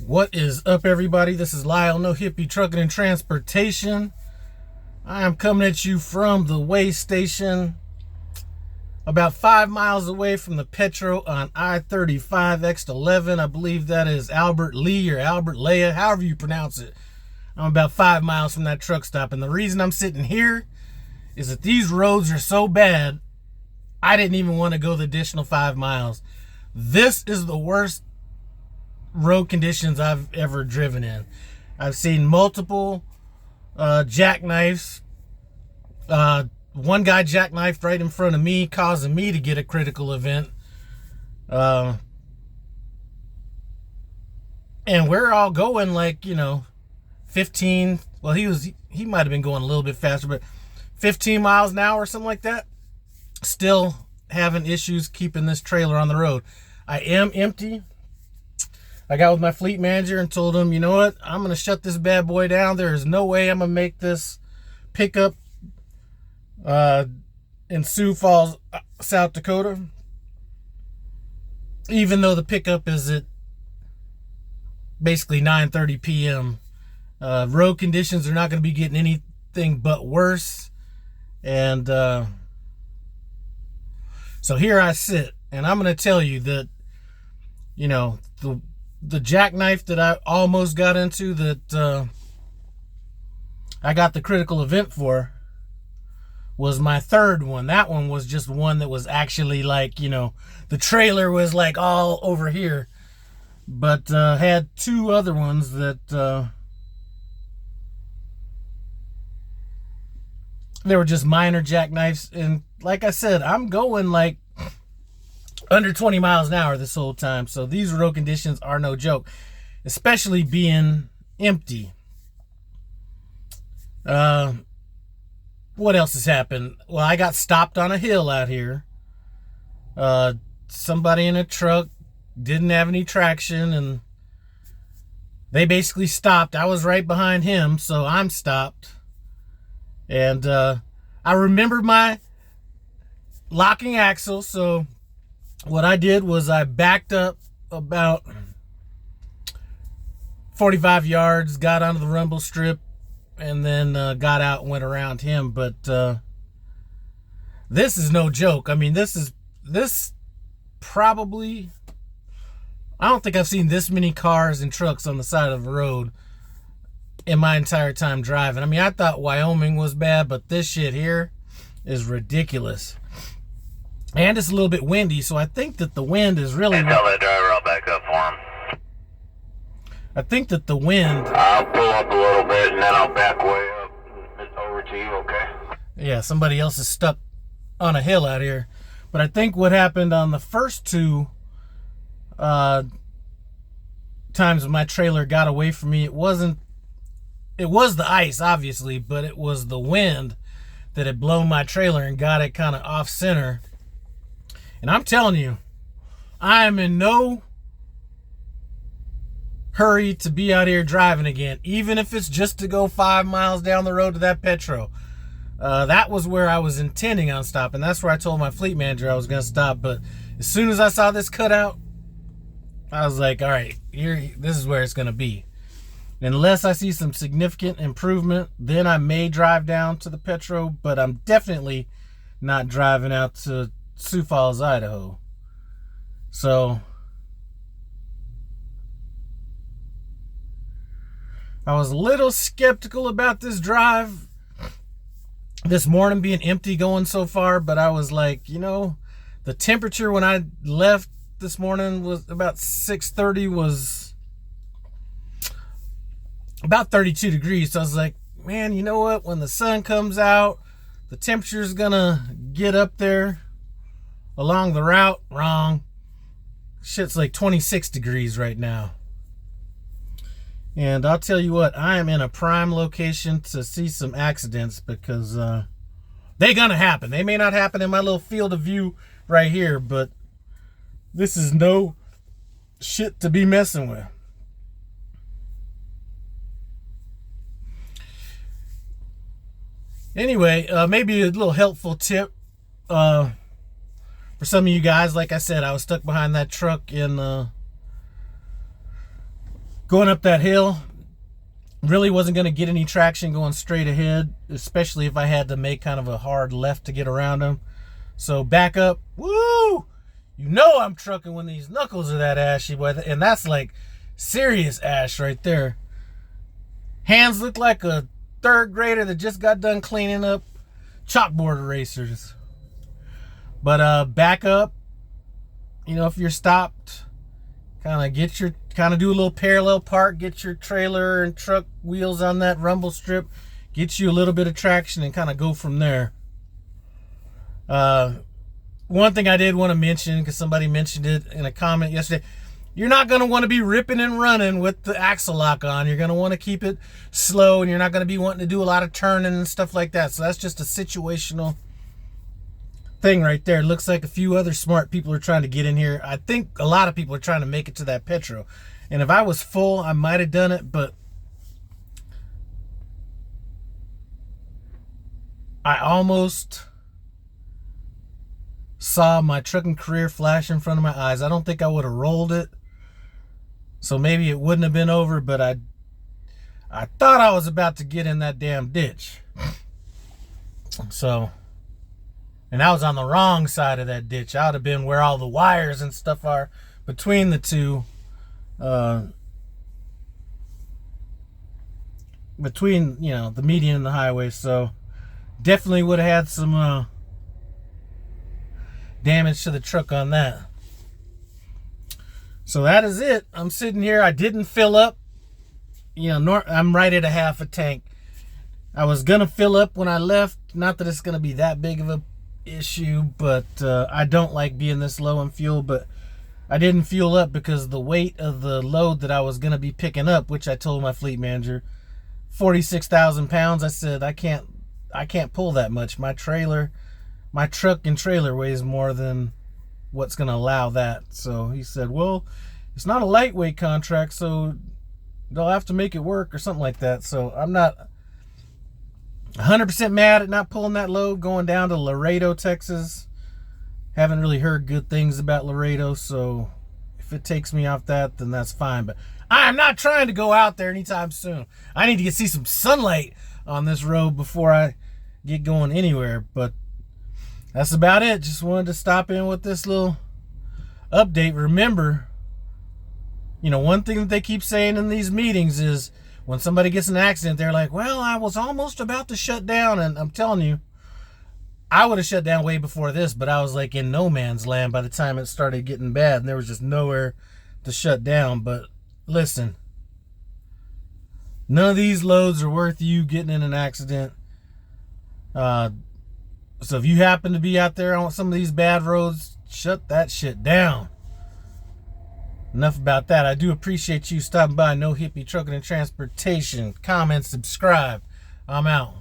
What is up, everybody? This is Lyle, No Hippie Trucking and Transportation. I am coming at you from the way station about 5 miles away from the Petro on I-35 Exit 11. I believe that is Albert Lee or Albert Leah, however you pronounce it. I'm about 5 miles from that truck stop, and the reason I'm sitting here is that these roads are so bad, I didn't even want to go the additional 5 miles. This is the worst road conditions I've ever driven in. I've seen multiple jackknifes. One guy jackknifed right in front of me, causing me to get a critical event. And we're all going like, 15. Well, he might have been going a little bit faster, but 15 miles an hour or something like that. Still having issues keeping this trailer on the road. I am empty. I got with my fleet manager and told him, you know what? I'm going to shut this bad boy down. There is no way I'm going to make this pickup in Sioux Falls, South Dakota. Even though the pickup is at basically 9:30 p.m. Road conditions are not going to be getting anything but worse. And so here I sit. And I'm going to tell you that, the jackknife that I almost got into, that I got the critical event for, was my third one. That one was just one that was actually like, the trailer was like all over here. But had two other ones that they were just minor jackknifes. And like I said, I'm going like under 20 miles an hour this whole time. So these road conditions are no joke, especially being empty. What else has happened? Well, I got stopped on a hill out here. Somebody in a truck didn't have any traction, and they basically stopped. I was right behind him, so I'm stopped. And I remember my locking axle, so what I did was I backed up about 45 yards, got onto the rumble strip, and then got out and went around him. But this is no joke. I mean, this probably, I don't think I've seen this many cars and trucks on the side of the road in my entire time driving. I mean, I thought Wyoming was bad, but this shit here is ridiculous. And it's a little bit windy, so I think that the wind is really... Hey, tell that driver I'll back up for him. I think that the wind... I'll pull up a little bit, and then I'll back way up over to you, okay? Yeah, somebody else is stuck on a hill out here. But I think what happened on the first two times when my trailer got away from me, it was the ice, obviously, but it was the wind that had blown my trailer and got it kind of off center. And I'm telling you, I am in no hurry to be out here driving again, even if it's just to go 5 miles down the road to that Petro. That was where I was intending on stopping. That's where I told my fleet manager I was going to stop. But as soon as I saw this cutout, I was like, all right, this is where it's going to be. Unless I see some significant improvement, then I may drive down to the Petro, but I'm definitely not driving out to Sioux Falls, Idaho. So I was a little skeptical about this drive this morning being empty going so far, but I was like, the temperature when I left this morning was about 6:30 was about 32 degrees. So I was like, man, you know what? When the sun comes out, the temperature's gonna get up there along the route. Wrong. Shit's like 26 degrees right now. And I'll tell you what, I am in a prime location to see some accidents because they're gonna happen. They may not happen in my little field of view right here, but this is no shit to be messing with. Anyway, maybe a little helpful tip for some of you guys. Like I said, I was stuck behind that truck in going up that hill. Really wasn't going to get any traction going straight ahead, especially if I had to make kind of a hard left to get around them. So back up. Woo! You know I'm trucking when these knuckles are that ashy, boy. And that's like serious ash right there. Hands look like a third grader that just got done cleaning up chalkboard erasers. But back up. You know, if you're stopped, kind of do a little parallel park, get your trailer and truck wheels on that rumble strip, get you a little bit of traction, and kind of go from there. One thing I did want to mention, because somebody mentioned it in a comment yesterday, you're not going to want to be ripping and running with the axle lock on. You're going to want to keep it slow, and you're not going to be wanting to do a lot of turning and stuff like that. So that's just a situational thing right there. It looks like a few other smart people are trying to get in here. I think a lot of people are trying to make it to that Petro. And if I was full, I might have done it, but I almost saw my trucking career flash in front of my eyes. I don't think I would have rolled it. So maybe it wouldn't have been over, but I thought I was about to get in that damn ditch. So, and I was on the wrong side of that ditch. I would have been where all the wires and stuff are between the two. Between, you know, the median and the highway. So, definitely would have had some damage to the truck on that. So that is it. I'm sitting here. I didn't fill up. You know, I'm right at a half a tank. I was gonna fill up when I left. Not that it's gonna be that big of a issue, but I don't like being this low in fuel. But I didn't fuel up because the weight of the load that I was gonna be picking up, which I told my fleet manager, 46,000 pounds. I said I can't pull that much. My truck and trailer weighs more than what's going to allow that. So he said, well, it's not a lightweight contract, so they'll have to make it work or something like that. So I'm not 100% mad at not pulling that load going down to Laredo, Texas. Haven't really heard good things about Laredo, so if it takes me off that, then that's fine. But I'm not trying to go out there anytime soon. I need to see some sunlight on this road before I get going anywhere. But that's about it. Just wanted to stop in with this little update. Remember, you know, one thing that they keep saying in these meetings is when somebody gets in an accident, they're like, well, I was almost about to shut down. And I'm telling you, I would have shut down way before this, but I was like in no man's land by the time it started getting bad, and there was just nowhere to shut down. But listen, none of these loads are worth you getting in an accident. So if you happen to be out there on some of these bad roads, shut that shit down. Enough about that. I do appreciate you stopping by. No Hippie Trucking and Transportation. Comment, subscribe. I'm out.